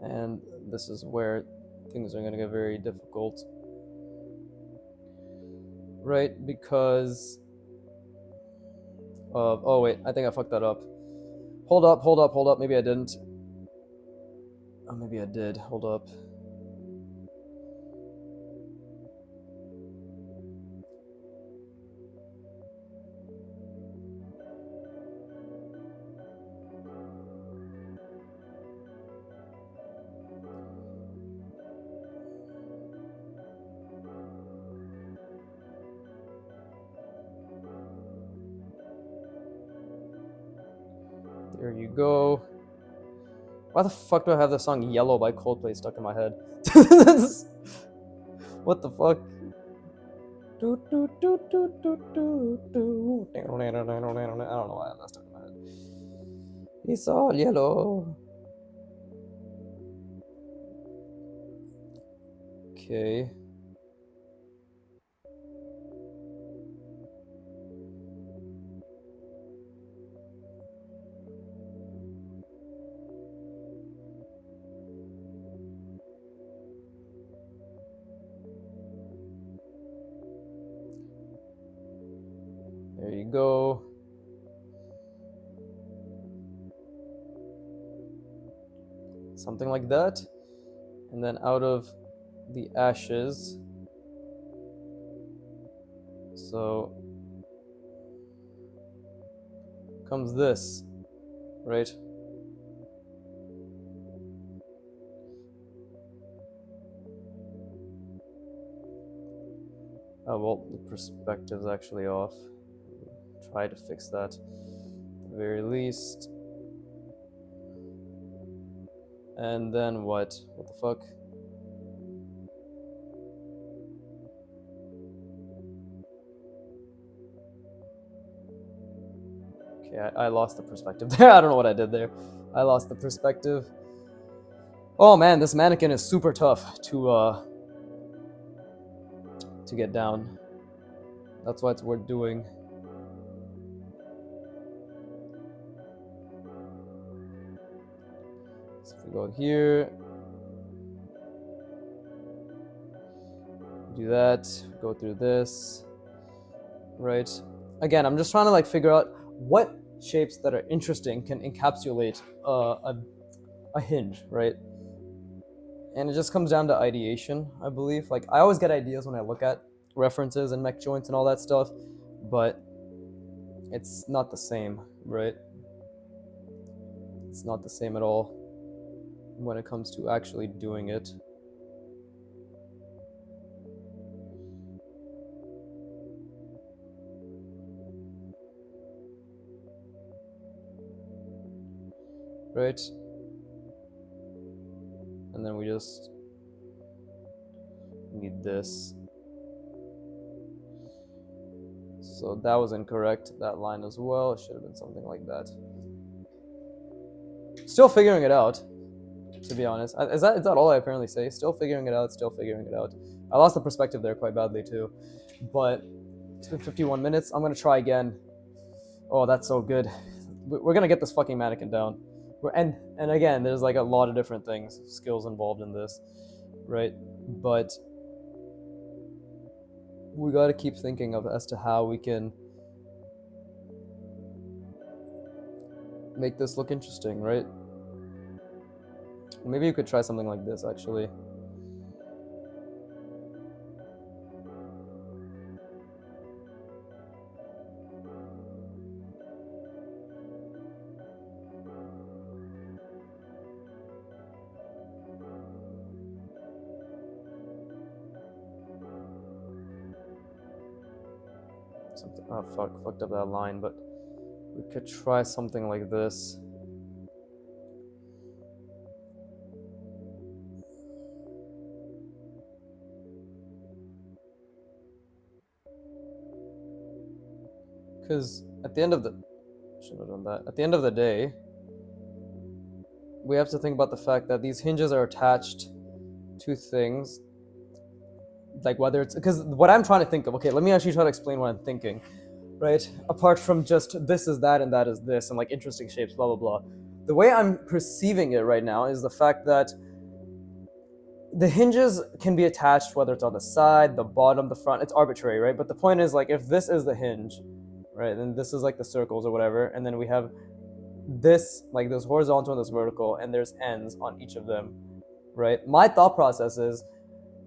And this is where things are going to get very difficult, right? Because of, oh wait, I think I fucked that up. Hold up. Maybe I didn't. Oh, maybe I did. Hold up. There you go. Why the fuck do I have the song Yellow by Coldplay stuck in my head? What the fuck? I don't know why that's stuck in my head. It's all yellow. Okay. There you go. Something like that. And then out of the ashes, so comes this, right? Oh, well, the perspective's actually off. Try to fix that at the very least. And then what? What the fuck? Okay, I lost the perspective there. I don't know what I did there. I lost the perspective. Oh man, this mannequin is super tough to get down. That's why it's worth doing. So if we go here, do that, go through this, right? Again, I'm just trying to like figure out what shapes that are interesting can encapsulate a hinge, right? And it just comes down to ideation, I believe. Like, I always get ideas when I look at references and mech joints and all that stuff, but it's not the same, right? It's not the same at all when it comes to actually doing it. Right? And then we just need this. So that was incorrect, that line as well. It should have been something like that. Still figuring it out, to be honest. Is that all I apparently say? Still figuring it out, still figuring it out. I lost the perspective there quite badly too. But it's been 51 minutes. I'm gonna try again. Oh, that's so good. We're gonna get this fucking mannequin down. And again, there's like a lot of different things, skills involved in this, right? But we got to keep thinking of as to how we can make this look interesting, right? Maybe you could try something like this, actually. Oh fuck, fucked up that line, but we could try something like this. Because at the end of the shouldn't have done that. At the end of the day, we have to think about the fact that these hinges are attached to things, like whether it's because what I'm trying to think of. Okay, let me actually try to explain what I'm thinking, right? Apart from just this is that and that is this and like interesting shapes, blah blah blah. The way I'm perceiving it right now is the fact that the hinges can be attached whether it's on the side, the bottom, the front. It's arbitrary, right? But the point is, like, if this is the hinge, right, then this is like the circles or whatever, and then we have this, like this horizontal and this vertical, and there's ends on each of them, right? My thought process is,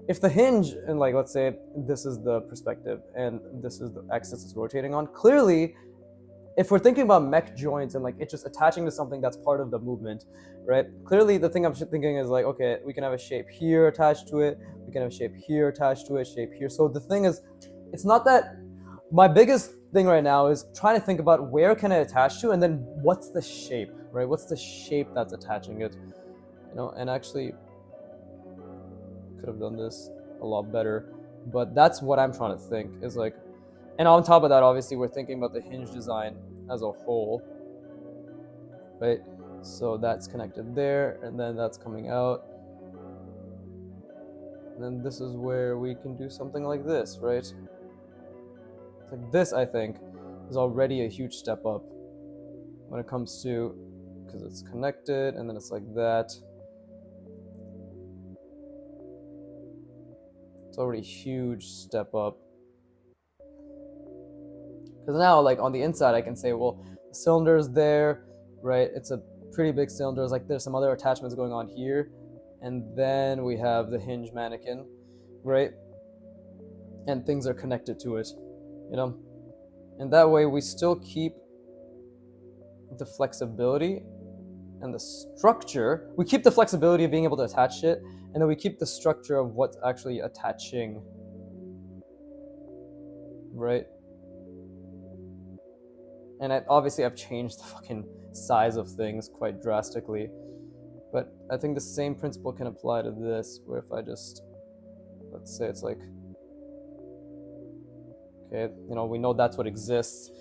if the hinge, and like let's say this is the perspective and this is the axis it's rotating on, clearly if we're thinking about mech joints and like it's just attaching to something that's part of the movement, right? Clearly the thing I'm thinking is like, okay, we can have a shape here attached to it, we can have a shape here attached to it, shape here. So the thing is, it's not that, my biggest thing right now is trying to think about where can it attach to, and then what's the shape, right? What's the shape that's attaching it, you know? And actually could have done this a lot better, but that's what I'm trying to think is like. And on top of that, obviously, we're thinking about the hinge design as a whole, right? So that's connected there, and then that's coming out. And then this is where we can do something like this, right? Like this, I think, is already a huge step up when it comes to, because it's connected, and then it's like that. It's already a huge step up. Because now, like on the inside, I can say, well, the cylinder's there, right? It's a pretty big cylinder. It's like there's some other attachments going on here, and then we have the hinge mannequin, right? And things are connected to it, you know. And that way, we still keep the flexibility and the structure. We keep the flexibility of being able to attach shit, and then we keep the structure of what's actually attaching, right? And obviously I've changed the fucking size of things quite drastically, But I think the same principle can apply to this, where if I just, let's say it's like, okay, we know that's what exists.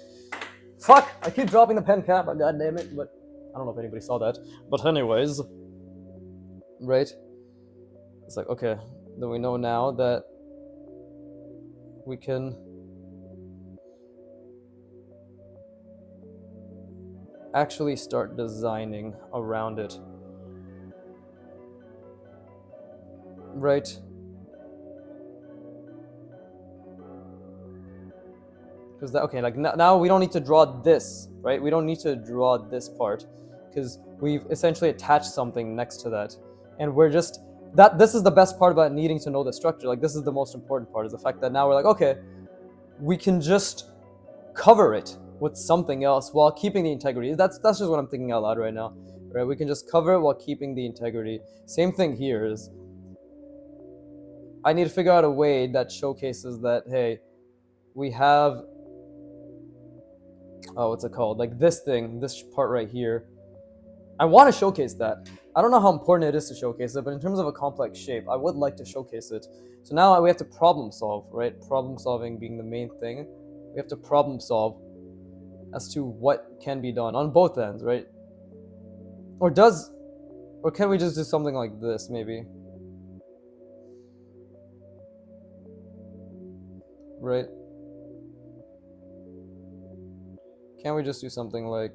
Fuck! I keep dropping the pen cap, god damn it, but I don't know if anybody saw that. But anyways, right? It's like, okay, then we know now that we can actually start designing around it. Right? Because okay, like now we don't need to draw this, right? We don't need to draw this part because we've essentially attached something next to that, and we're just that. This is the best part about needing to know the structure. Like this is the most important part, is the fact that now we're like, okay, we can just cover it with something else while keeping the integrity. That's just what I'm thinking out loud right now, right? We can just cover it while keeping the integrity. Same thing here is I need to figure out a way that showcases that, hey, we have, what's it called? Like this thing, this part right here. I want to showcase that. I don't know how important it is to showcase it, but in terms of a complex shape, I would like to showcase it. So now we have to problem solve, right? Problem solving being the main thing. We have to problem solve as to what can be done on both ends, right? Or can we just do something like this, maybe? Right? Can't we just do something like,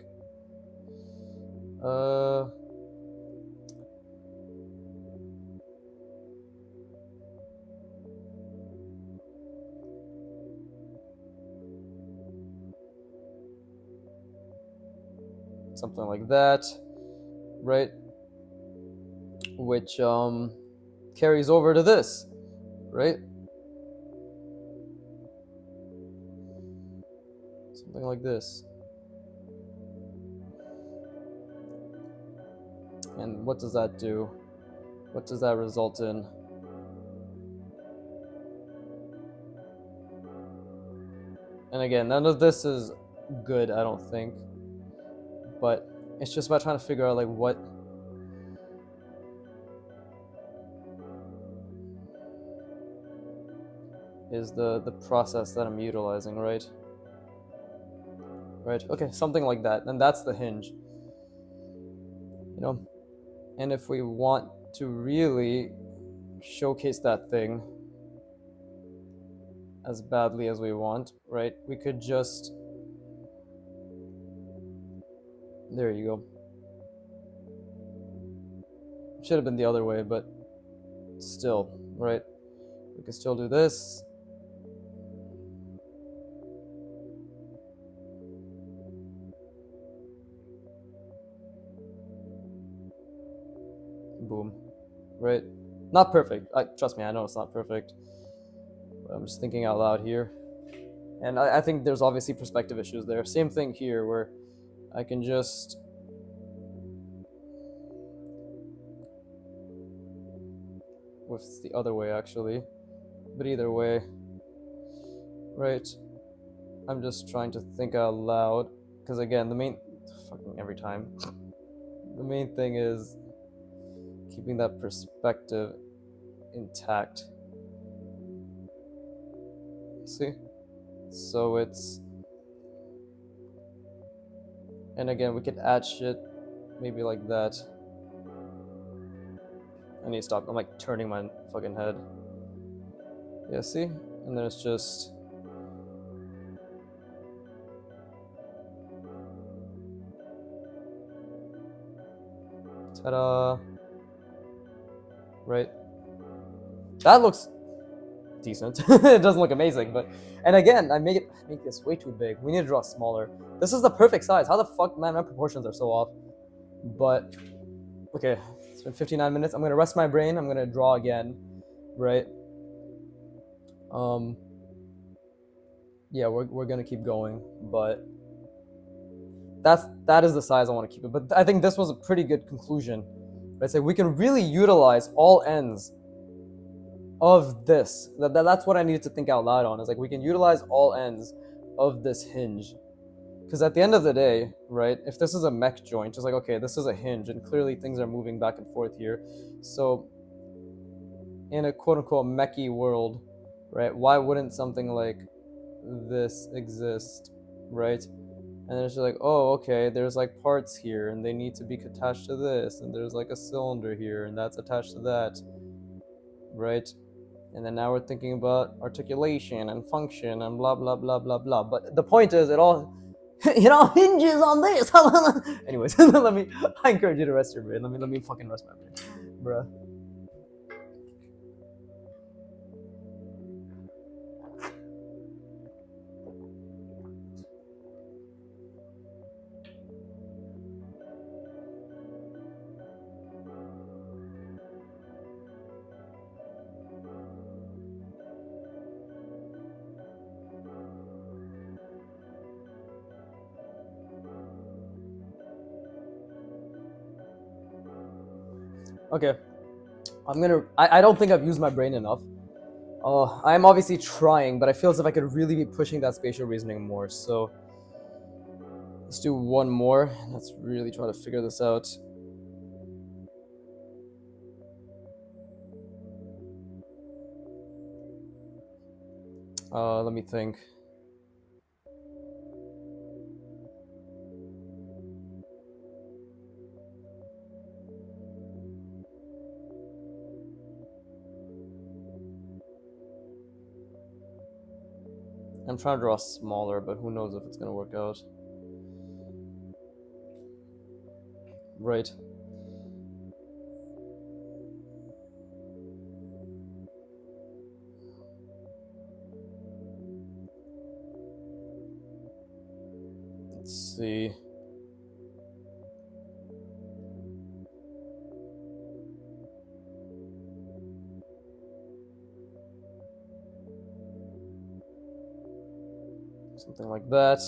something like that, right? Which carries over to this, right? Something like this. And what does that do? What does that result in? And again, none of this is good, I don't think. But it's just about trying to figure out like what is the process that I'm utilizing, right? Right, okay, something like that. And that's the hinge. And if we want to really showcase that thing as badly as we want, right, we could just, there you go. Should have been the other way, but still, right? We could still do this. Boom. Right? Not perfect. Trust me, I know it's not perfect. But I'm just thinking out loud here. And I think there's obviously perspective issues there. Same thing here, where I can just it's the other way actually, but either way, right? I'm just trying to think out loud, because again, every time, the main thing is keeping that perspective intact. See? So it's, and again, we could add shit maybe like that. I need to stop. I'm like turning my fucking head. Yeah, see? And then it's just, ta-da! Right? That looks decent. It doesn't look amazing, but, and again, I make this way too big. We need to draw smaller. This is the perfect size. How the fuck, man, my proportions are so off. But okay, it's been 59 minutes. I'm gonna rest my brain. I'm gonna draw again, right? Yeah, we're gonna keep going, but that is the size I want to keep it. But I think this was a pretty good conclusion. Right? So we can really utilize all ends of this. That's what I needed to think out loud on. Is like we can utilize all ends of this hinge, Because at the end of the day, right, if this is a mech joint, it's like, okay, this is a hinge, and clearly things are moving back and forth here. So, in a quote unquote mechy world, right, why wouldn't something like this exist, right? And it's just like, oh, okay, there's like parts here, and they need to be attached to this, and there's like a cylinder here, and that's attached to that, right? And then now we're thinking about articulation and function and blah blah blah blah blah. But the point is, it all hinges on this. Anyways, let me. I encourage you to rest your brain. Let me fucking rest my brain, bruh. Okay, I don't think I've used my brain enough. I'm obviously trying, but I feel as if I could really be pushing that spatial reasoning more. So let's do one more. Let's really try to figure this out. Let me think. I'm trying to draw smaller, but who knows if it's gonna work out. Right. Let's see. Something like that.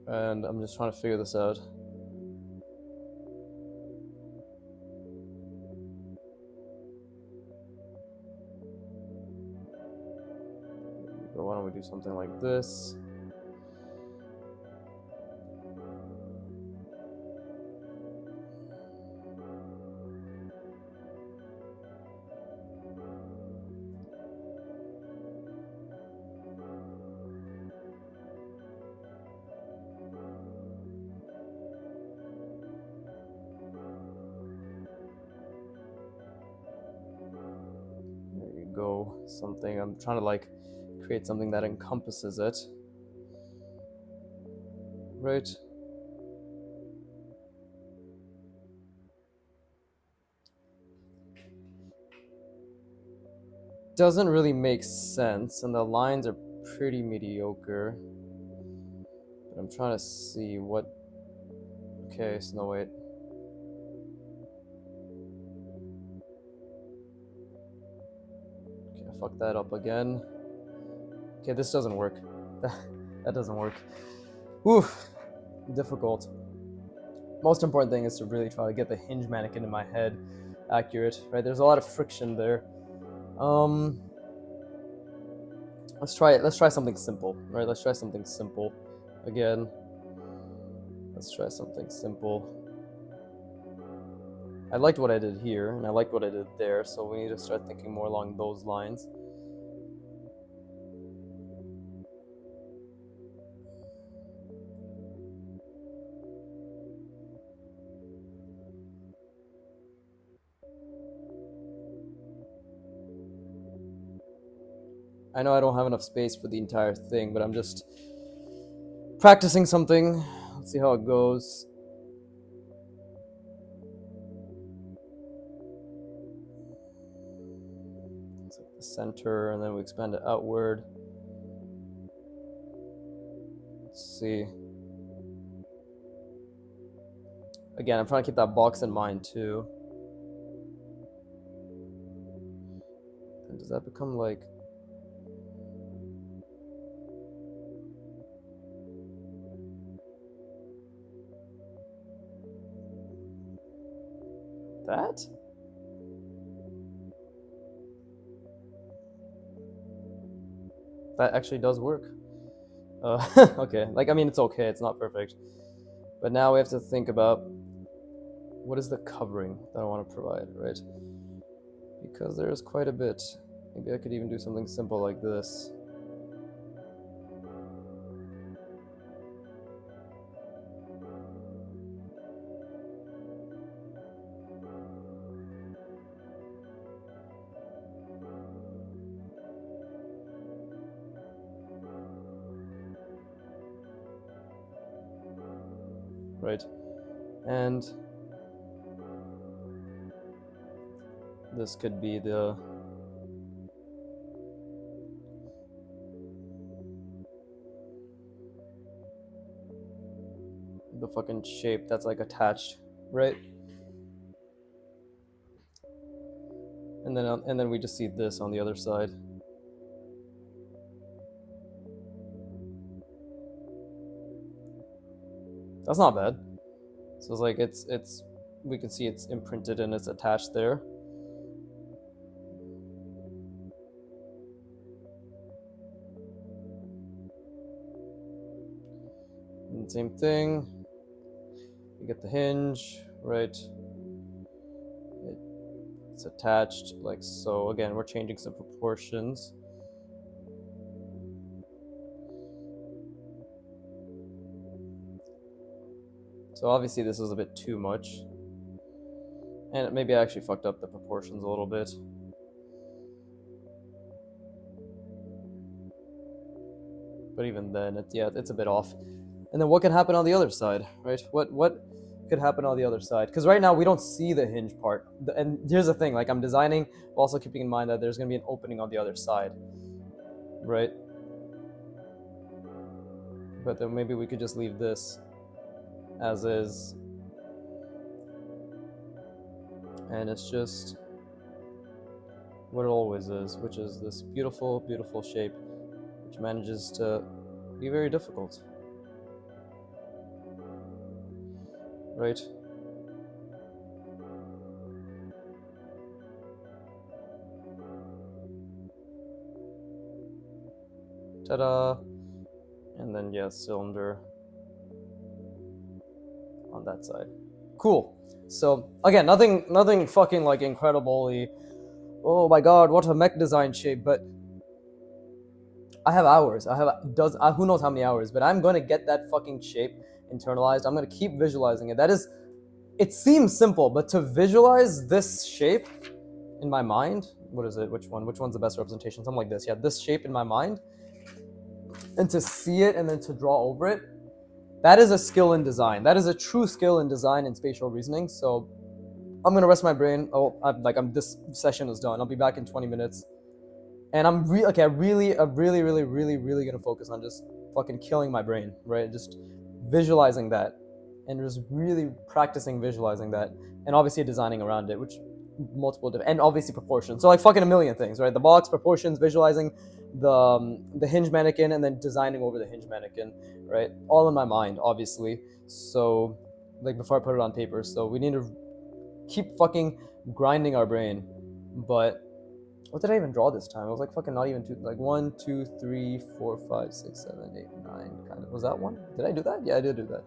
And I'm just trying to figure this out. But why don't we do something like this? There you go. Something. I'm trying to like create something that encompasses it. Right. Doesn't really make sense, and the lines are pretty mediocre. But I'm trying to see what. Okay, so no, wait. Okay, I fucked that up again. Okay, this doesn't work. That doesn't work. Oof. Difficult. Most important thing is to really try to get the hinge mannequin in my head accurate, right? There's a lot of friction there. Let's try it. Let's try something simple, right? Let's try something simple again. Let's try something simple. I liked what I did here, and I liked what I did there, so we need to start thinking more along those lines. I know I don't have enough space for the entire thing, but I'm just practicing something. Let's see how it goes. It's like the center, and then we expand it outward. Let's see. Again, I'm trying to keep that box in mind too. And does that become like... that? that actually does work. Okay, like, I mean, it's okay, it's not perfect. But now we have to think about what is the covering that I want to provide, right? Because there's quite a bit. Maybe I could even do something simple like this. Right? And this could be the fucking shape that's like attached, right? And then we just see this on the other side. That's not bad. So it's like it's we can see it's imprinted and it's attached there. And same thing. You get the hinge, right? It's attached like so. Again, we're changing some proportions. So obviously this is a bit too much. And maybe I actually fucked up the proportions a little bit. But even then, it's a bit off. And then what can happen on the other side, right? What could happen on the other side? Because right now we don't see the hinge part. And here's the thing, like I'm designing, also keeping in mind that there's gonna be an opening on the other side, right? But then maybe we could just leave this as is. And it's just what it always is, which is this beautiful, beautiful shape, which manages to be very difficult. Right? Ta-da! And then, yeah, cylinder on that side. Cool. So again, nothing fucking like incredibly, oh my god, what a mech design shape, but I have hours. Who knows how many hours, but I'm gonna get that fucking shape internalized. I'm gonna keep visualizing it. It seems simple, but to visualize this shape in my mind, what is it? Which one's the best representation? Something like this. Yeah, this shape in my mind, and to see it and then to draw over it, that is a skill in design. That is a true skill in design and spatial reasoning. So I'm gonna rest my brain. This session is done. I'll be back in 20 minutes. And I'm really gonna focus on just fucking killing my brain, right? Just visualizing that, and just really practicing visualizing that, and obviously designing around it, which multiple different, and obviously proportions. So like fucking a million things, right? The box, proportions, visualizing the hinge mannequin, and then designing over the hinge mannequin, right? All in my mind, obviously. So like before I put it on paper. So we need to keep fucking grinding our brain, but. What did I even draw this time? It was like fucking not even two, like 1, 2, 3, 4, 5, 6, 7, 8, 9. Kind of. Was that one? Did I do that? Yeah, I did do that.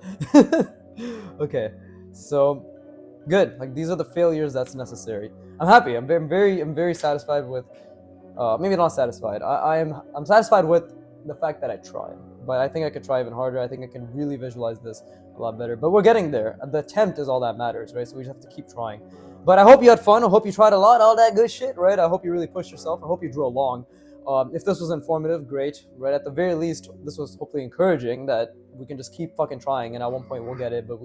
Okay, so good. Like these are the failures that's necessary. I'm happy. I'm very satisfied with. Maybe not satisfied. I'm satisfied with the fact that I tried, but I think I could try even harder. I think I can really visualize this a lot better. But we're getting there. The attempt is all that matters, right? So we just have to keep trying. But I hope you had fun. I hope you tried a lot, all that good shit, right? I hope you really pushed yourself. I hope you drew along. If this was informative, great, right? At the very least, this was hopefully encouraging that we can just keep fucking trying, and at one point we'll get it. But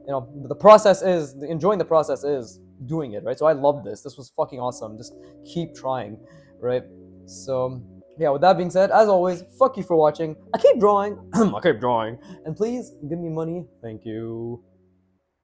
the process is enjoying the process is doing it, right? So I love this. This was fucking awesome. Just keep trying, right? So yeah. With that being said, as always, fuck you for watching. I keep drawing. I keep drawing, and please give me money. Thank you.